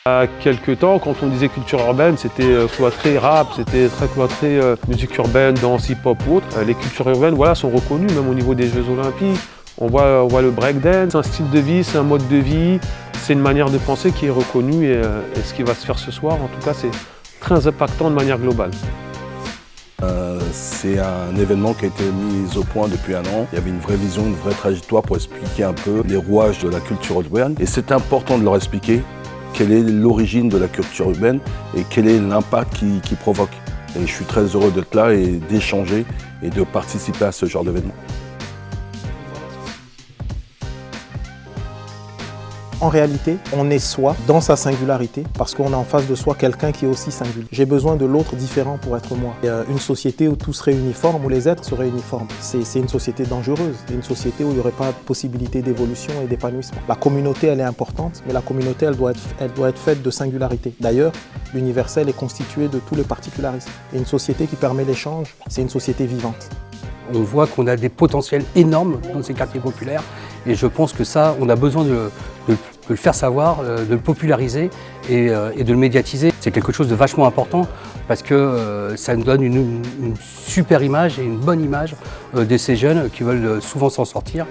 Il y a quelques temps, quand on disait culture urbaine, c'était cloîtré rap, c'était très cloîtré musique urbaine, danse, hip-hop ou autre. Les cultures urbaines voilà, sont reconnues, même au niveau des Jeux Olympiques. On voit le breakdance, c'est un style de vie, c'est un mode de vie, c'est une manière de penser qui est reconnue et ce qui va se faire ce soir, en tout cas, c'est très impactant de manière globale. C'est un événement qui a été mis au point depuis un an. Il y avait une vraie vision, une vraie trajectoire pour expliquer un peu les rouages de la culture urbaine. Et c'est important de leur expliquer quelle est l'origine de la culture urbaine et quel est l'impact qu'il provoque. Et je suis très heureux d'être là et d'échanger et de participer à ce genre d'événement. En réalité, on est soi dans sa singularité parce qu'on a en face de soi quelqu'un qui est aussi singulier. J'ai besoin de l'autre différent pour être moi. Une société où tout serait uniforme, où les êtres seraient uniformes, c'est une société dangereuse. C'est une société où il n'y aurait pas de possibilité d'évolution et d'épanouissement. La communauté, elle est importante, mais la communauté, elle doit être faite de singularité. D'ailleurs, l'universel est constitué de tous les particularismes. Et une société qui permet l'échange, c'est une société vivante. On voit qu'on a des potentiels énormes dans ces quartiers populaires et je pense que ça, on a besoin de le faire savoir, de le populariser et de le médiatiser. C'est quelque chose de vachement important parce que ça nous donne une super image et une bonne image de ces jeunes qui veulent souvent s'en sortir.